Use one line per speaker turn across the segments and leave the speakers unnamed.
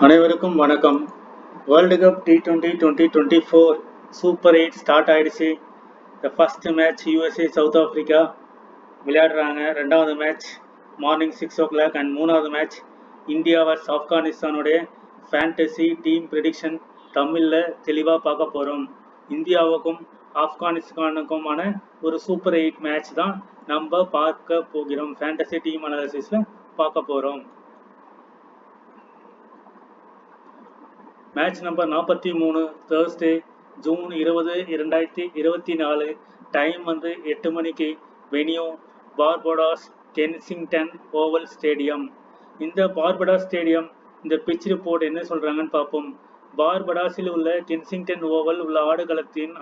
அனைவருக்கும் வணக்கம். World cup T20 2024 super 8 start ஆயிடுச்சு. The first match USA South Africa விளையாடுறாங்க. ரெண்டாவது மேட்ச் மார்னிங் 6 o'clock அண்ட் மூணாவது மேட்ச் இந்தியா வர்ஸ் ஆப்கானிஸ்தானுடைய ஃபேண்டசி டீம் ப்ரெடிக்ஷன் தமிழில் தெளிவாக பார்க்க போகிறோம். இந்தியாவுக்கும் ஆப்கானிஸ்தானுக்குமான ஒரு சூப்பர் 8 மேட்ச் தான் நம்ம பார்க்க போகிறோம். ஃபேண்டசி டீம் அனாலிசிஸில் பார்க்க போகிறோம். Match number 43 Thursday June 20 2024. Time வந்து 8 மணிக்கு. Venue Barbados Kensington oval stadium. இந்த பார்படாஸ் ஸ்டேடியம் இந்த பிச் ரிப்போர்ட் என்ன சொல்றாங்கன்னு பார்ப்போம். பார்படாஸில் உள்ள கென்சிங்டன் ஓவல் உள்ள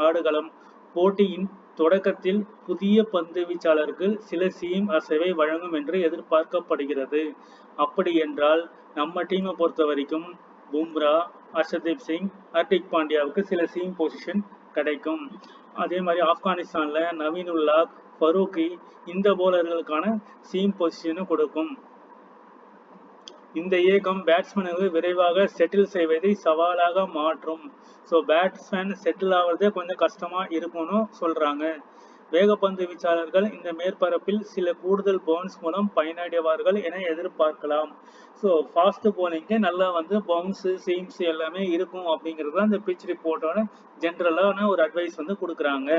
ஆடுகளம் போட்டியின் தொடக்கத்தில் புதிய பந்து வீச்சாளருக்கு சில சீம் அசைவை வழங்கும் என்று எதிர்பார்க்கப்படுகிறது. அப்படி என்றால் நம்ம டீமை பொறுத்த வரைக்கும் பும்ரா, ஹர்ஷதீப் சிங், ஹர்திக் பாண்டியாவுக்கு சில சீம் பொசிஷன் கிடைக்கும். அதே மாதிரி ஆப்கானிஸ்தான்ல நவீன் உல்லாக், ஃபரூக்கி இந்த போலர்களுக்கான சீம் பொசிஷனும் கொடுக்கும். இந்த இயக்கம் பேட்ஸ்மேனுக்கு விரைவாக செட்டில் செய்வதை சவாலாக மாற்றும். ஸோ பேட்ஸ்மேன் செட்டில் ஆகிறதே கொஞ்சம் கஷ்டமா இருக்கும்னு சொல்றாங்க. வேகப்பந்து வீச்சாளர்கள் இந்த மேற்பரப்பில் சில கூடுதல் பவுன்ஸ் மூலம் பயனடைவார்கள் என எதிர்பார்க்கலாம். ஸோ ஃபாஸ்ட் போலிங்க்கு நல்லா வந்து பவுன்ஸு சீம்ஸ் எல்லாமே இருக்கும் அப்படிங்கிறது தான் இந்த பிச் ரிப்போர்ட்டோட ஜென்ரலான ஒரு அட்வைஸ் வந்து கொடுக்குறாங்க.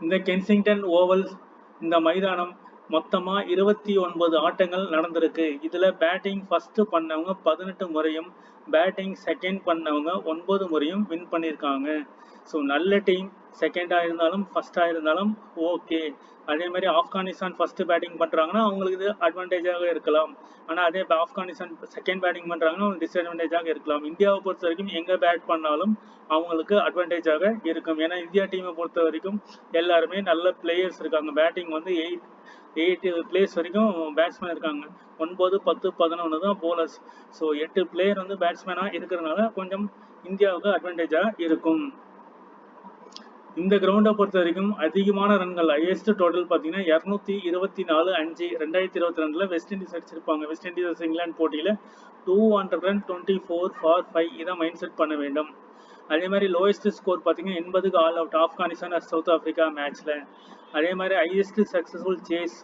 இந்த கென்சிங்டன் ஓவல் இந்த மைதானம் மொத்தமா 29 ஆட்டங்கள் நடந்திருக்கு. இதுல பேட்டிங் ஃபர்ஸ்ட் பண்ணவங்க 18 முறையும் பேட்டிங் செகண்ட் பண்ணவங்க 9 முறையும் வின் பண்ணியிருக்காங்க. ஸோ நல்ல டீம் செகண்டா இருந்தாலும் ஃபர்ஸ்டா இருந்தாலும் ஓகே. அதே மாதிரி ஆப்கானிஸ்தான் ஃபர்ஸ்ட் பேட்டிங் பண்றாங்கன்னா அவங்களுக்கு இது அட்வான்டேஜாக இருக்கலாம். ஆனா அதே ஆப்கானிஸ்தான் செகண்ட் பேட்டிங் பண்றாங்கன்னா அவங்க டிஸ்அட்வான்டேஜாக இருக்கலாம். இந்தியாவை பொறுத்த வரைக்கும் எங்க பேட் பண்ணாலும் அவங்களுக்கு அட்வான்டேஜாக இருக்கும். ஏன்னா இந்தியா டீமை பொறுத்த வரைக்கும் எல்லாருமே நல்ல பிளேயர்ஸ் இருக்காங்க. பேட்டிங் வந்து 8 பிளேயர்ஸ் வரைக்கும் பேட்ஸ்மேன் இருக்காங்க. 9, 10, 11 தான் போலர்ஸ். ஸோ 8 பிளேயர் வந்து பேட்ஸ்மேனா இருக்கிறதுனால கொஞ்சம் இந்தியாவுக்கு அட்வான்டேஜா இருக்கும். இந்த கிரவுண்டை பொறுத்த வரைக்கும் அதிகமான ரன்கள் ஹையஸ்ட் டோட்டல் பார்த்தீங்கன்னா 224 5 2022 வெஸ்ட் இண்டீஸ் அடிச்சிருப்பாங்க. வெஸ்ட் இண்டீஸ் இங்கிலாந்து போட்டியில் 224 for 5 இதை மைண்ட் செட் பண்ண வேண்டும். அதே மாதிரி லோயஸ்ட் ஸ்கோர் பார்த்தீங்கன்னா 80க்கு all out Afghanistan South Africa மேட்ச்ல. அதே மாதிரி ஹையஸ்ட் சக்சஸ்ஃபுல் சேஸ்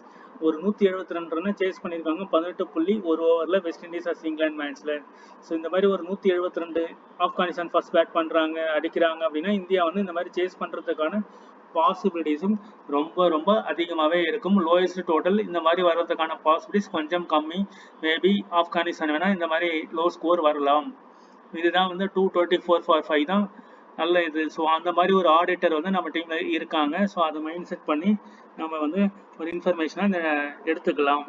ஒரு 172 ரன்னை சேஸ் பண்ணியிருக்காங்க 18.1 ஓவரில் வெஸ்ட் இண்டீஸ் இங்கிலாந்து மேட்ச்ல. ஸோ இந்த மாதிரி ஒரு 172 ஆப்கானிஸ்தான் ஃபர்ஸ்ட் பேட் பண்றாங்க அடிக்கிறாங்க அப்படின்னா இந்தியா வந்து இந்த மாதிரி சேஸ் பண்றதுக்கான பாசிபிலிட்டிஸும் ரொம்ப ரொம்ப அதிகமாகவே இருக்கும். லோயஸ்ட் டோட்டல் இந்த மாதிரி வர்றதுக்கான பாசிபிலிட்டிஸ் கொஞ்சம் கம்மி. மேபி ஆப்கானிஸ்தான் வேணா இந்த மாதிரி லோ ஸ்கோர் வரலாம். இதுதான் வந்து 224 for 5 தான் நல்ல இது. ஸோ அந்த மாதிரி ஒரு ஆடிட்டர் வந்து நம்ம டீம்ல இருக்காங்க. ஸோ அதை மைண்ட் செட் பண்ணி நம்ம வந்து ஒரு இன்ஃபர்மேஷனை எடுத்துக்கலாம்.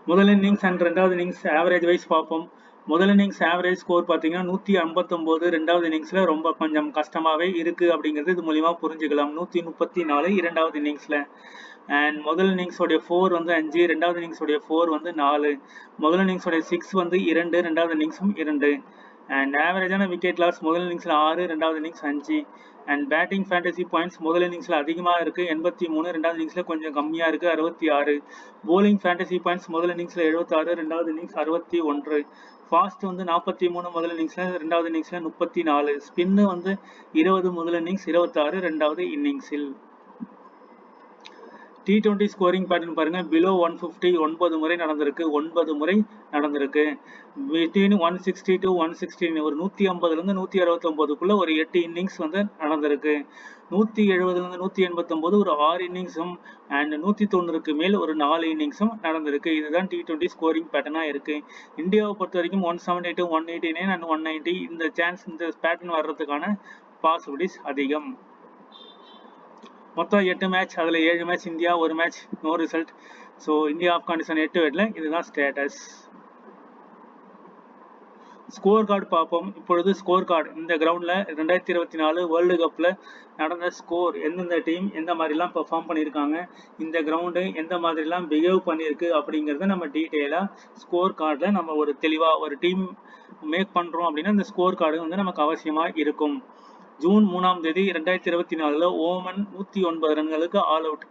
முதல் இன்னிங்ஸ் அண்ட் ரெண்டாவது இன்னிங்ஸ் ஆவரேஜ் வைஸ் பார்ப்போம். முதல் இன்னிங்ஸ் ஆவரேஜ் ஸ்கோர் பார்த்தீங்கன்னா 159. ரெண்டாவது இன்னிங்ஸ்ல ரொம்ப கொஞ்சம் கஷ்டமாவே இருக்கு அப்படிங்கிறது இது மூலியமா புரிஞ்சுக்கலாம். 134 இரண்டாவது இன்னிங்ஸ்ல. அண்ட் முதல் இன்னிங்ஸோடைய 4 வந்து 5, ரெண்டாவது இன்னிங்ஸோடைய 4 வந்து 4, முதல் இன்னிங்ஸோடைய 6 வந்து 2, ரெண்டாவது இன்னிங்ஸும் 2. அண்ட் ஆவரேஜான விக்கெட் லாஸ் முதல் இன்னிங்ஸ்ல 6, ரெண்டாவது innings 5. And batting fantasy points முதல் இன்னிங்ஸ்ல அதிகமாக இருக்கு 83, ரெண்டாவது இன்னிங்ஸ்ல கொஞ்சம் கம்மியா இருக்கு 66. போலிங் ஃபேண்டசி பாயிண்ட்ஸ் முதல் இன்னிங்ஸ்ல 76, ரெண்டாவது இன்னிங்ஸ் 61. ஃபாஸ்ட் வந்து 43 முதல் இன்னிங்ஸ்ல, ரெண்டாவது இன்னிங்ஸ்ல 34. ஸ்பின்னு வந்து 20 முதல் இன்னிங்ஸ், 26 ரெண்டாவது இன்னிங்ஸில். T20 ஸ்கோரிங் பேட்டர்ன் பாருங்க. பிலோ 150 9 முறை நடந்திருக்கு. 9 முறை நடந்திருக்கு. பிட்வீன் 160 to 116 ஒரு 150லேருந்து 169க்குள்ள ஒரு 8 இன்னிங்ஸ் வந்து நடந்திருக்கு. 170லேருந்து 189 ஒரு 6 இன்னிங்ஸும் அண்ட் 190க்கு மேல் ஒரு 4 இன்னிங்ஸும் நடந்திருக்கு. இதுதான் T20 ஸ்கோரிங் பேட்டர்னாக இருக்கு. இந்தியாவை பொறுத்த வரைக்கும் 172, 189 அண்ட் 190 இந்த பேட்டர்ன் வர்றதுக்கான பாசிபிலிட்டிஸ் அதிகம். மொத்தம் 8 மேட்ச், அதில் 7 match India, 1 match no result. So India Afghanistan 8 வெட்ல இதுதான் ஸ்டேட்டஸ். ஸ்கோர் கார்டு பார்ப்போம். இப்பொழுது ஸ்கோர் கார்டு இந்த கிரவுண்டில் 2024 வேர்ல்டு கப்பில் நடந்த ஸ்கோர் எந்தெந்த டீம் எந்த மாதிரிலாம் பெர்ஃபார்ம் பண்ணியிருக்காங்க, இந்த கிரவுண்டு எந்த மாதிரிலாம் பிஹேவ் பண்ணியிருக்கு அப்படிங்கிறத நம்ம டீட்டெயிலாக ஸ்கோர் கார்டில் நம்ம ஒரு தெளிவாக ஒரு டீம் மேக் பண்ணுறோம் அப்படின்னா இந்த ஸ்கோர் கார்டு வந்து நமக்கு அவசியமாக இருக்கும். ஜூன் 3 2024 ஓமன் 109 ரன்களுக்கு ஆல் அவுட்.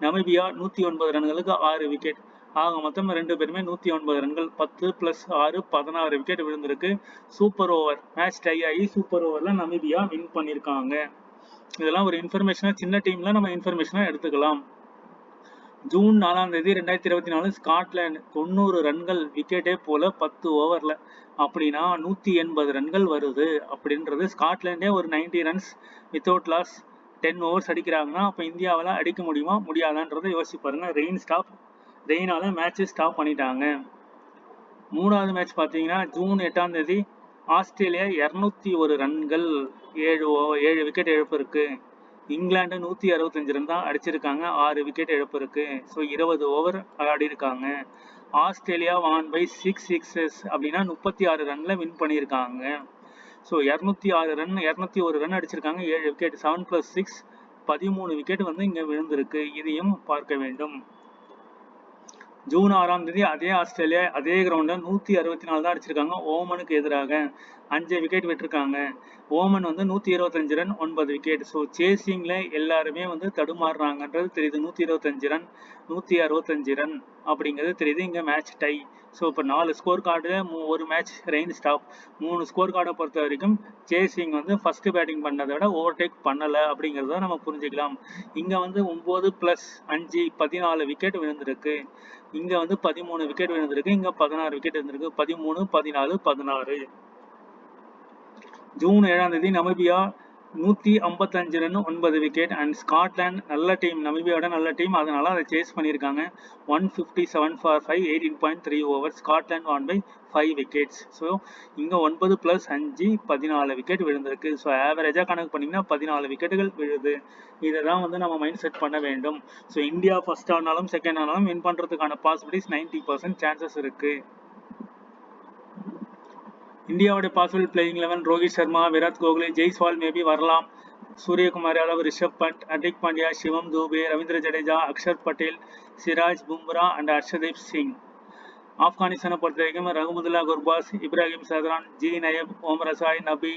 நமீபியா 109 ரன்களுக்கு 6 விக்கெட். ஆக மொத்தம் 2 பேருமே 109 ரன்கள். 10 + 6 16 விக்கெட் விழுந்திருக்கு. சூப்பர் ஓவர் மேட்ச் டை ஆகி சூப்பர் ஓவர்ல நமீபியா வின் பண்ணியிருக்காங்க. இதெல்லாம் ஒரு இன்ஃபர்மேஷனா, சின்ன டீம்ல நம்ம இன்ஃபர்மேஷனா எடுத்துக்கலாம். ஜூன் 4ஆம் தேதி 2024 ஸ்காட்லாந்து 90 ரன்கள் விக்கெட்டே போல 10 ஓவர்ல. அப்படின்னா 180 ரன்கள் வருது அப்படின்றது. ஸ்காட்லாண்டே ஒரு 90 ரன்ஸ் வித்தவுட் லாஸ் 10 ஓவர்ஸ் அடிக்கிறாங்கன்னா அப்போ இந்தியாவில் அடிக்க முடியுமா முடியாதான்றதை யோசிச்சு பாருங்க. ரெயினால மேட்ச் ஸ்டாப் பண்ணிட்டாங்க. மூணாவது மேட்ச் பார்த்தீங்கன்னா ஜூன் 8ஆம் தேதி ஆஸ்திரேலியா 201 ரன்கள் 7 விக்கெட் இழப்பு இருக்கு. இங்கிலாந்து 165 ரன் தான் அடிச்சிருக்காங்க, 6 விக்கெட் இழப்பு இருக்கு. ஸோ 20 ஓவர் ஆடி இருக்காங்க. ஆஸ்திரேலியா வான் பை 6 சிக்ஸஸ் அப்படின்னா 36 ரன்ல வின் பண்ணியிருக்காங்க. ஸோ 201 ரன் அடிச்சிருக்காங்க, 7 விக்கெட். 7 + 6 13 விக்கெட் வந்து இங்க விழுந்திருக்கு. இதையும் பார்க்க வேண்டும். ஜூன் 6ஆம் தேதி அதே ஆஸ்திரேலியா அதே கிரவுண்ட்ல 164 தான் அடிச்சிருக்காங்க. ஓமனுக்கு எதிராக 5 விக்கெட் விட்டுருக்காங்க. ஓமன் வந்து 125 ரன் 9 விக்கெட். ஸோ சேசிங்ல எல்லாருமே வந்து தடுமாறுறாங்கன்றது தெரியுது. 125 ரன் 165 ரன் அப்படிங்கிறது தெரியுது. இங்க மேட்ச் டை. ஸோ இப்போ 4 ஸ்கோர் கார்டு, ஒரு மேட்ச் ரெயின் ஸ்டாப். 3 ஸ்கோர் கார்டை பொறுத்த வரைக்கும் சேசிங் வந்து ஃபர்ஸ்ட் பேட்டிங் பண்ணதை விட ஓவர்டேக் பண்ணலை அப்படிங்கிறத நம்ம புரிஞ்சுக்கலாம். இங்கே வந்து 9 + 5 14 விக்கெட் விழுந்திருக்கு. இங்கே வந்து 13 விக்கெட் விழுந்திருக்கு. இங்கே 16 விக்கெட் இருந்திருக்கு. 13 14 16. ஜூன் 7ஆம் தேதி Namibia 155 run 9 wicket. And Scotland நல்ல டீம், நமீபியாவோட நல்ல டீம், அதனால அதை சேஸ் பண்ணியிருக்காங்க. 157 for 5 18.3 over. Scotland won by 5 wickets. So இங்கே 9 + 5 14 விக்கெட் விழுந்திருக்கு. ஸோ ஆவரேஜாக கணக்கு பண்ணிங்கன்னா 14 விக்கெட்டுகள் விழுது. இதை தான் வந்து நம்ம மைண்ட் செட் பண்ண வேண்டும். ஸோ இந்தியா ஃபர்ஸ்ட் ஆனாலும் செகண்ட் ஆனாலும் வின் பண்ணுறதுக்கான பாசிபிலிட்டிஸ் 90% சான்சஸ் இருக்கு. இந்தியாவுடைய possible playing 11 Rohit Sharma, Virat Kohli, Jaiswal maybe வரலாம். சூரியகுமார் யாதவ், ரிஷப் பண்ட், ஹர்திக் பாண்டியா, சிவம் துபே, ரவீந்திர ஜடேஜா, அக்ஷர் பட்டேல், சிராஜ், பும்ரா அண்ட் ஹர்ஷதீப் சிங். ஆப்கானிஸ்தானை பொறுத்த வரைக்கும் ரஹமதுல்லா குர்பாஸ், இப்ராஹிம் சத்ரான், ஜி நயப், ஓம் ரசாய், நபி,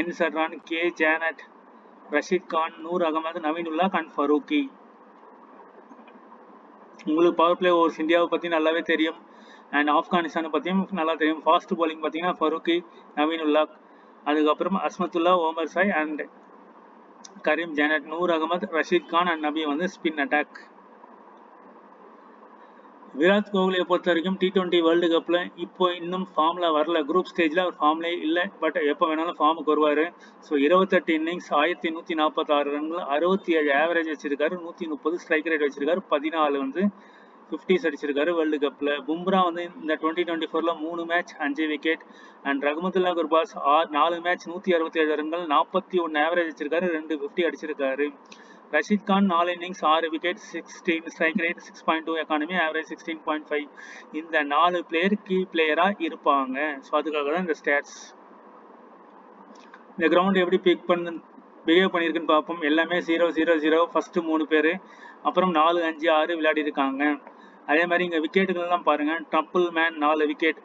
என் சர்ரான், கே ஜானட், ரஷீத் கான், நூர் அகமது, நவீன் உல்லா அண்ட் ஃபரூக்கி. உங்களுக்கு பவர் பிளே ஓவர்ஸ் இந்தியாவை பற்றி நல்லாவே தெரியும். அண்ட் ஆப்கானிஸ்தானை பற்றியும் நல்லா தெரியும். ஃபாஸ்ட் பவுலிங் பார்த்தீங்கன்னா ஃபரூக்கி, நவீன் உல்லாக், அதுக்கப்புறம் Azmatullah, Omarzai and Karim Janat, Noor Ahmad, Rashid Khan and Nabi வந்து ஸ்பின் அட்டாக். விராட் கோஹ்லியை பொறுத்த வரைக்கும் T20 வேர்ல்டு கப்பில் இப்போ இன்னும் ஃபார்மில் வரல. குரூப் ஸ்டேஜில் அவர் ஃபார்ம்லே இல்லை. பட் எப்போ வேணாலும் ஃபார்முக்கு வருவார். ஸோ 28 இன்னிங்ஸ் 1146 ரன்கள், 67 ஆவரேஜ் வச்சிருக்காரு, 130 ஸ்ட்ரைக் ரேட் வச்சிருக்காரு, 14 வந்து 50s அடிச்சிருக்காரு வேர்ல்டு கப்பில். பும்ரா வந்து இந்த 2024ல் 3 match 5 wicket. And Rahmanullah Gurbaz 4 match 167 ரன்கள், 41 ஆவரேஜ் வச்சிருக்காரு, 2 50 அடிச்சிருக்காரு. Rashid Khan 4 innings 6 wicket, 16 strike rate, 6.2 economy, average 16.5. இந்த 4 பிளேயர் கீ பிளேயரா இருப்பாங்க. ஸோ அதுக்காக தான் இந்த ஸ்டாட்ஸ். இந்த கிரவுண்ட் எப்படி பிஹேவ் பண்ணியிருக்குன்னு பார்ப்போம். எல்லாமே 0-0-0 ஃபர்ஸ்ட் 3 பேர், அப்புறம் 4-5-6 விளையாடி இருக்காங்க. அதே மாதிரி இங்கே விக்கெட்டுகள்லாம் பாருங்க. Tremble man 4 wicket,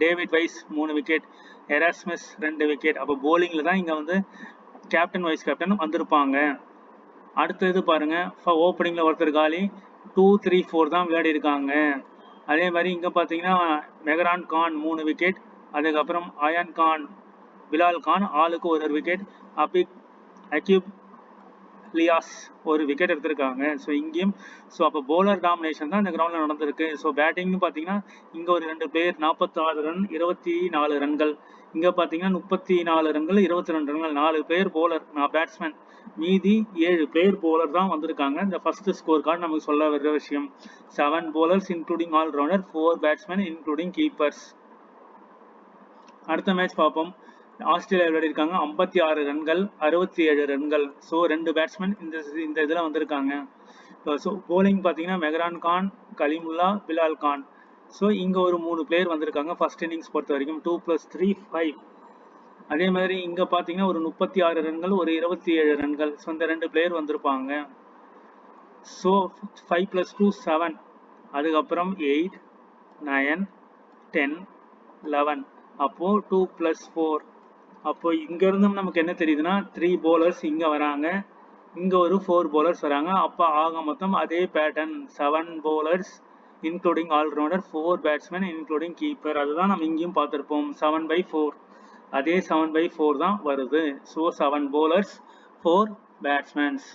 David wise 3 wicket, Erasmus 2 wicket. அப்போ போலிங்கில் தான் இங்கே வந்து கேப்டன் வைஸ் கேப்டன் வந்திருப்பாங்க. அடுத்தது பாருங்க, ஓப்பனிங்ல ஒருத்தர் காலி, 2-3-4 தான் விளையாடி இருக்காங்க. அதே மாதிரி இங்க பாத்தீங்கன்னா மெஹரான் கான் 3 விக்கெட், அதுக்கப்புறம் அயான் கான், பிலால் கான் ஆளுக்கு ஒரு விக்கெட், அக்யூப் லியாஸ் 1 விக்கெட் எடுத்திருக்காங்க. ஸோ இங்கேயும் அப்போ போலர் டாமினேஷன் தான் இந்த கிரவுண்டில் நடந்திருக்கு. ஸோ பேட்டிங்னு பார்த்தீங்கன்னா இங்கே ஒரு 2 பிளேயர் 46 ரன் 24 ரன்கள், இங்கே பார்த்தீங்கன்னா 34 ரன்கள் 22 ரன்கள், 4 பிளேயர் போலர், பேட்ஸ்மேன், மீதி 7 பிளேயர் போலர் தான் வந்திருக்காங்க. இந்த ஃபர்ஸ்ட் ஸ்கோர் கார்டு நமக்கு சொல்ல வர்ற விஷயம். 7 bowlers including all rounder, 4 batsman including keepers. அடுத்த மேட்ச் பார்ப்போம். ஆஸ்திரேலியா விளையாடி இருக்காங்க. 56 ரன்கள் 67 ரன்கள். ஸோ 2 பேட்ஸ்மேன் இந்த இதில் வந்திருக்காங்க. ஸோ போலிங் பார்த்தீங்கன்னா மெஹரான் கான், கலிமுல்லா, பிலால் கான். ஸோ இங்கே ஒரு 3 பிளேயர் வந்திருக்காங்க ஃபர்ஸ்ட் இன்னிங்ஸ் பொறுத்த வரைக்கும். 2 + 3 5. அதே மாதிரி இங்கே பார்த்தீங்கன்னா ஒரு 36 ரன்கள், ஒரு 27 ரன்கள். ஸோ இந்த 2 பிளேயர் வந்திருப்பாங்க. ஸோ 5 + 2 7, அதுக்கப்புறம் 8 9 10 11. அப்போ 2 + 4. அப்போ இங்க இருந்தும் நமக்கு என்ன தெரியுதுன்னா 3 போலர்ஸ் இங்க வராங்க, இங்கே ஒரு 4 bowlers வராங்க. அப்போ ஆக மொத்தம் அதே pattern 7 bowlers including allrounder, 4 batsman including keeper. அதுதான் நம்ம இங்கேயும் பார்த்துருப்போம். 7/4 அதே 7/4 தான் வருது. So 7 bowlers 4 batsmans.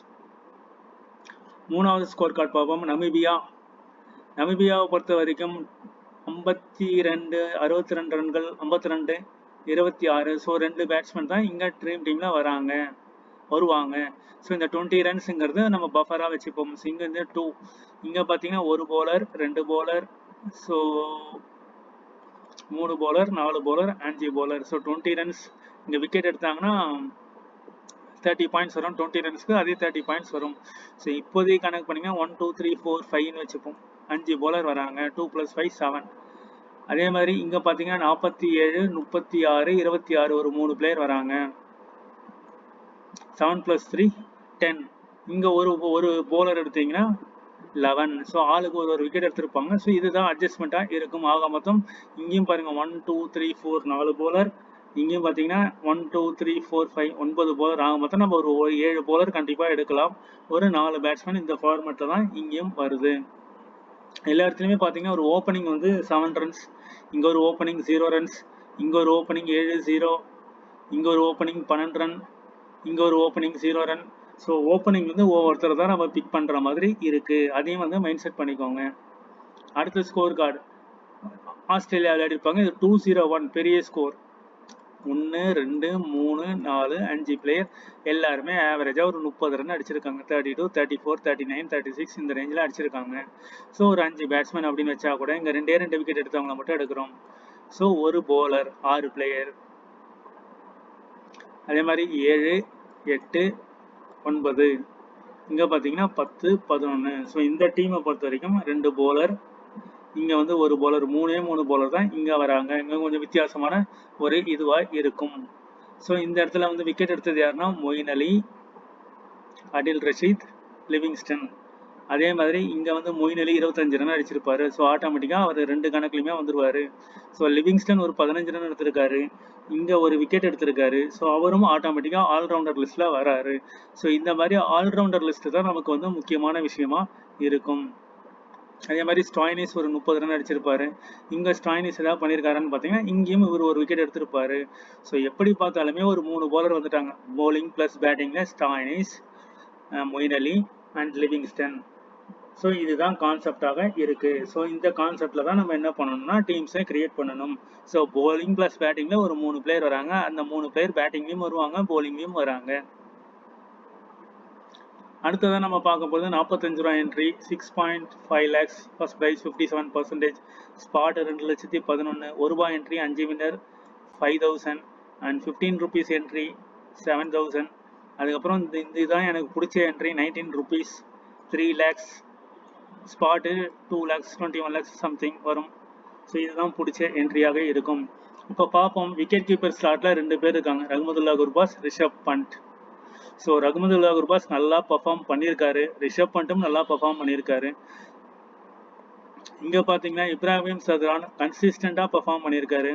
மூணாவது ஸ்கோர் கார்டு பார்ப்போம். நமீபியாவை பொறுத்த வரைக்கும் 62 62 ரன்கள், 52 26. ஸோ 2 பேட்ஸ்மேன் தான் இங்கே ட்ரீம் டீமில் வருவாங்க. ஸோ இந்த 20 ரன்ஸுங்கிறது நம்ம பஃபராக வச்சுப்போம். ஸோ இங்கே வந்து 2, இங்கே பார்த்தீங்கன்னா 1 bowler 2 bowler, so 3 bowler 4 bowler 5 bowler. So 20 runs இங்கே விக்கெட் எடுத்தாங்கன்னா 30 பாயிண்ட்ஸ் வரும். 20 ரன்ஸ்க்கு அதே 30 பாயிண்ட்ஸ் வரும். ஸோ இப்போதைக்கு கணக்கு பண்ணிங்கன்னா 1 2 3 4 5ன்னு வச்சுப்போம். 5 bowler வராங்க. 2 + 5 7. அதே மாதிரி இங்கே பார்த்தீங்கன்னா 47 36 26 ஒரு 3 பிளேயர் வராங்க. 7 + 3 10. இங்கே ஒரு bowler எடுத்தீங்கன்னா 11. ஸோ ஆளுக்கு ஒரு விக்கெட் எடுத்திருப்பாங்க. ஸோ இதுதான் அட்ஜஸ்ட்மெண்ட்டாக இருக்கும். ஆக மொத்தம் இங்கேயும் பாருங்கள் 1 2 3 4 4 bowler, இங்கேயும் பார்த்தீங்கன்னா 1 2 3 4 5 9 bowler. ஆக மொத்தம் நம்ம ஒரு 7 bowler கண்டிப்பாக எடுக்கலாம். ஒரு 4 பேட்ஸ்மேன் இந்த ஃபார்மேட்டில் தான் இங்கேயும் வருது. எல்லா இடத்துலையுமே பார்த்தீங்கன்னா ஒரு ஓப்பனிங் வந்து 7 ரன்ஸ், இங்கே ஒரு ஓப்பனிங் 0 ரன்ஸ், இங்கே ஒரு ஓப்பனிங் 7-0, இங்கே ஒரு ஓப்பனிங் 12 ரன், இங்கே ஒரு ஓப்பனிங் 0 ரன். ஸோ ஓப்பனிங் வந்து ஒவ்வொருத்தர் தான் நம்ம பிக் பண்ணுற மாதிரி இருக்குது. அதையும் வந்து மைண்ட் செட் பண்ணிக்கோங்க. அடுத்த ஸ்கோர் கார்டு ஆஸ்திரேலியா விளையாடிருப்பாங்க. இது 201 பெரிய ஸ்கோர். 1 2 3 4 5 பிளேயர் எல்லாருமே ஆவரேஜாக ஒரு 30 ரன் அடிச்சிருக்காங்க. 32 34 39 36 இந்த ரேஞ்சில் அடிச்சிருக்காங்க. ஸோ ஒரு 5 பேட்ஸ்மேன் அப்படின்னு வச்சா கூட இங்கே 2 விக்கெட் எடுத்தவங்களை மட்டும் எடுக்கிறோம். ஸோ ஒரு bowler 6 பிளேயர். அதே மாதிரி 7 8 9 இங்கே பார்த்தீங்கன்னா 10 11. ஸோ இந்த டீமை பொறுத்த வரைக்கும் 2 bowler, இங்கே வந்து ஒரு bowler, 3 bowler தான் இங்கே வராங்க. இங்கே கொஞ்சம் வித்தியாசமான ஒரு இதுவாக இருக்கும். ஸோ இந்த இடத்துல வந்து விக்கெட் எடுத்தது யாருன்னா மொயின் அலி, அடில் ரஷீத், லிவிங்ஸ்டன். அதே மாதிரி இங்கே வந்து மொயின் அலி 25 ரன் அடிச்சிருப்பாரு. ஸோ ஆட்டோமேட்டிக்காக அவர் 2 கணக்குலையுமே வந்துடுவார். ஸோ லிவிங்ஸ்டன் ஒரு 15 ரன் எடுத்திருக்காரு, இங்கே ஒரு விக்கெட் எடுத்திருக்காரு. ஸோ அவரும் ஆட்டோமேட்டிக்காக ஆல்ரவுண்டர் லிஸ்ட்டில் வராரு. ஸோ இந்த மாதிரி ஆல்ரவுண்டர் லிஸ்ட்டு தான் நமக்கு வந்து முக்கியமான விஷயமா இருக்கும். அதே மாதிரி ஸ்டாய்னிஸ் ஒரு 30 ரன் அடிச்சிருப்பாரு. இங்கே ஸ்டாய்னிஸ் ஏதாவது பண்ணியிருக்காருன்னு பார்த்தீங்கன்னா இங்கேயும் இவர் ஒரு விக்கெட் எடுத்திருப்பாரு. ஸோ எப்படி பார்த்தாலுமே ஒரு 3 bowler வந்துட்டாங்க. bowling ப்ளஸ் பேட்டிங்கில் Stoinis, Moeen Ali and Livingstone. So இதுதான் கான்செப்டாக இருக்குது. ஸோ இந்த கான்செப்டில் தான் நம்ம என்ன பண்ணணும்னா டீம்ஸை கிரியேட் பண்ணணும். ஸோ bowling ப்ளஸ் பேட்டிங்கில் ஒரு 3 பிளேயர் வராங்க. அந்த 3 பிளேயர் பேட்டிங்லேயும் வருவாங்க, bowlingலேயும் வராங்க. அடுத்ததான் நம்ம பார்க்க போகிறது 45 ரூபா entry, 6.5 lakhs, first prize 57%, spot 2,11,000, 1 ரூபா entry 5 winner 5,000 and 15 rupees entry 7,000. அதுக்கப்புறம் இதுதான் எனக்கு பிடிச்ச entry 19 rupees 3 lakhs, spot 2 lakhs 21 lakhs something வரும். ஸோ இதுதான் பிடிச்ச என்ட்ரியாக இருக்கும். இப்போ பார்ப்போம். விக்கெட் கீப்பர் ஸ்லாட்டில் 2 பேர் இருக்காங்க, ரஹ்மதுல்லா குர்பாஸ், ரிஷப் பண்ட். ஸோ ரஹ்மதுல்லா குர்பாஸ் நல்லா பர்ஃபார்ம் பண்ணியிருக்காரு, ரிஷப் பண்ட்டும் நல்லா பர்ஃபார்ம் பண்ணியிருக்காரு. இங்கே பார்த்தீங்கன்னா இப்ராஹிம் சத்ரான் கன்சிஸ்டண்ட்டாக பர்ஃபார்ம் பண்ணியிருக்காரு.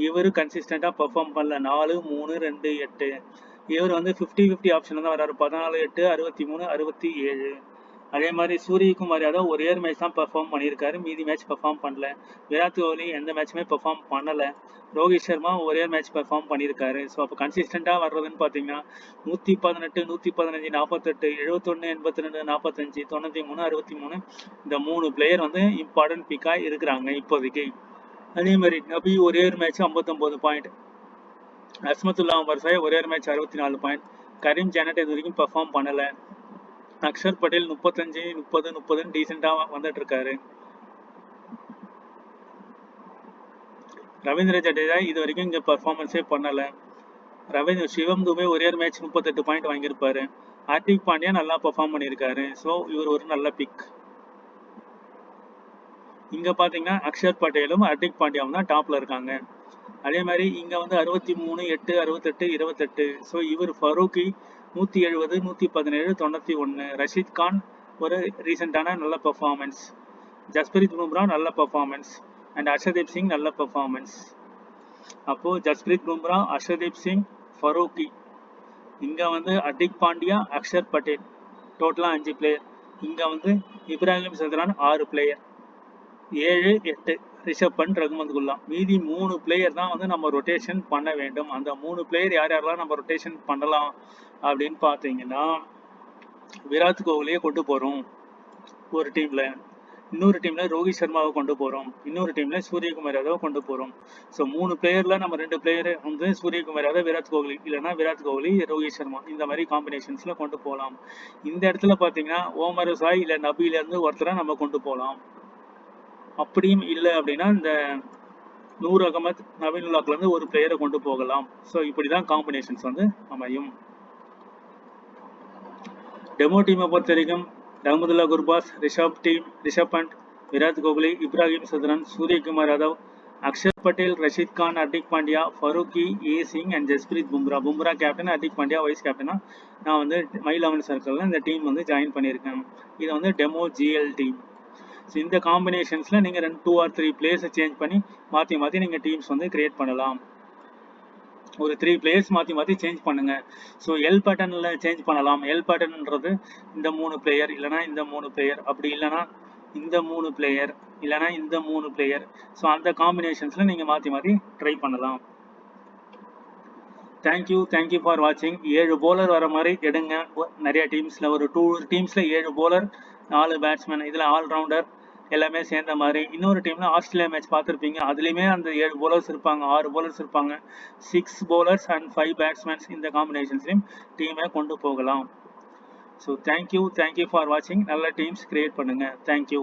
இவர் கன்சிஸ்டண்ட்டாக பர்ஃபார்ம் பண்ணல. 4 3 2 8. இவர் வந்து 50-50 ஆப்ஷனில் தான் வராரு. 14 8 63 67. அதே மாதிரி சூரியகுமார் யாதவ் ஒரே ஒரு மேட்ச் தான் பெர்ஃபார்ம் பண்ணியிருக்காரு, மீதி மேட்ச் பெர்ஃபார்ம் பண்ணல. விராட் கோலி எந்த மேட்சுமே பெர்ஃபார்ம் பண்ணலை. ரோஹித் சர்மா ஒரே மேட்ச் பெர்ஃபார்ம் பண்ணியிருக்காரு. ஸோ அப்போ கன்சிஸ்டண்ட்டாக வர்றதுன்னு பார்த்தீங்கன்னா 118 115 48 71 82 45 93 63 இந்த 3 பிளேயர் வந்து இம்பார்ட்டன்ட் பிக்காக இருக்கிறாங்க இப்போதைக்கு. அதே மாதிரி நபி ஒரே ஒரு மேட்ச் 59 பாயிண்ட், அஸ்மத்துல்லா வர்சாய் ஒரே ஒரு மேட்ச் 64 பாயிண்ட், கரீம் ஜானட் இது வரைக்கும் பெர்ஃபார்ம் பண்ணலை. அக்ஷர் பட்டேல் 35 30 30 டீசெண்டாக வந்துட்டு இருக்காரு. ரவீந்திர ஜடேஜா இது வரைக்கும் இங்கே பர்ஃபார்மன்ஸே பண்ணலை. சிவம் துபே ஒரே ஒரு மேட்ச் 38 பாயிண்ட் வாங்கியிருப்பாரு. ஹார்திக் பாண்டியா நல்லா பர்ஃபார்ம் பண்ணியிருக்காரு. ஸோ இவர் ஒரு நல்ல பிக். இங்கே பார்த்தீங்கன்னா அக்ஷர் பட்டேலும் ஹார்திக் பாண்டியாவும் தான் டாப்பில் இருக்காங்க. அதே மாதிரி இங்கே வந்து 63 8 68 28. ஸோ இவர் ஃபரூக்கி 170 117 91. ரஷீத் கான் ஒரு ரீசெண்டான நல்ல பெர்ஃபார்மன்ஸ். ஜஸ்பிரீத் பும்ரா நல்ல பெர்ஃபார்மன்ஸ் அண்ட் ஹர்ஷதீப் சிங் நல்ல பெர்ஃபார்மன்ஸ். அப்போது ஜஸ்பிரீத் பும்ரா, ஹர்ஷதீப் சிங், ஃபரூக்கி இங்கே வந்து ஹர்திக் பாண்டியா, அக்ஷர் பட்டேல் டோட்டலாக 5 பிளேயர். இங்கே வந்து இப்ராஹிம் சத்ரான் 6 பிளேயர், 7, 8 ரிஷப் பண்ட், ரகுமத் குல்லா. மீதி 3 பிளேயர் தான் வந்து நம்ம ரொட்டேஷன் பண்ண வேண்டும். அந்த 3 பிளேயர் யார் யாரெல்லாம் நம்ம ரொட்டேஷன் பண்ணலாம் அப்படின்னு பார்த்தீங்கன்னா, விராட் கோஹ்லியை கொண்டு போகிறோம் ஒரு டீமில், இன்னொரு டீமில் ரோஹித் சர்மாவை கொண்டு போகிறோம், இன்னொரு டீமில் சூரியகுமார் யாதவை கொண்டு போகிறோம். ஸோ 3 பிளேயரில் நம்ம 2 பிளேயர் வந்து சூரியகுமார் யாதவ், விராட் கோஹ்லி, இல்லைனா விராட் கோஹ்லி ரோஹித் சர்மா, இந்த மாதிரி காம்பினேஷன்ஸில் கொண்டு போகலாம். இந்த இடத்துல பார்த்தீங்கன்னா ஓமர் சாய் இல்லை நபியிலேருந்து ஒருத்தரை நம்ம கொண்டு போகலாம். அப்படியும் இல்லை அப்படின்னா இந்த நூர் அகமது, நவீனுல்லாக்லேருந்து ஒரு பிளேயரை கொண்டு போகலாம். ஸோ இப்படி தான் காம்பினேஷன்ஸ் வந்து அமையும். டெமோ டீமை பொறுத்த வரைக்கும் Rahmanullah Gurbaz, Rishabh Pant, Virat Kohli, Ibrahim Zadran, Suryakumar Yadav, Axar Patel, Rashid Khan, Hardik Pandya, Farooqi, A Singh and Jasprit Bumrah. Bumrah captain, Hardik Pandya vice கேப்டனா நான் வந்து மை 11 சர்க்கிளில் இந்த டீம் வந்து ஜாயின் பண்ணியிருக்கேன். இது வந்து டெமோ ஜிஎல் டீம். ஸோ இந்த காம்பினேஷன்ஸில் நீங்கள் 2 or 3 பிளேயர்ஸை சேஞ்ச் பண்ணி மாற்றி நீங்கள் டீம்ஸ் வந்து கிரியேட் பண்ணலாம். ஒரு 3 பிளேயர்ஸ் மாற்றி சேஞ்ச் பண்ணுங்க. ஸோ எல் பேட்டர்னில் சேஞ்ச் பண்ணலாம். எல் பேட்டர்ன்றது இந்த 3 பிளேயர், இல்லைனா இந்த 3 பிளேயர், அப்படி இல்லைனா இந்த 3 பிளேயர், இல்லைனா இந்த 3 பிளேயர். ஸோ அந்த காம்பினேஷன்ஸில் நீங்கள் மாற்றி ட்ரை பண்ணலாம். தேங்க்யூ ஃபார் வாட்சிங். 7 bowler வர மாதிரி எடுங்க. நிறைய டீம்ஸில் ஒரு 2 டீம்ஸில் 7 bowler, 4 பேட்ஸ்மேன், இதில் ஆல்ரவுண்டர் எல்லாமே சேர்ந்த மாதிரி. இன்னொரு டீமில் ஆஸ்திரேலியா மேட்ச் பார்த்துருப்பீங்க, அதுலேயுமே அந்த 7 bowlers இருப்பாங்க, 6 bowlers இருப்பாங்க, 6 bowlers அண்ட் 5 பேட்ஸ்மேன்ஸ். இந்த காம்பினேஷன்ஸ்லையும் டீமை கொண்டு போகலாம். ஸோ தேங்க்யூ ஃபார் வாட்சிங். நல்ல டீம்ஸ் கிரியேட் பண்ணுங்கள். தேங்க்யூ.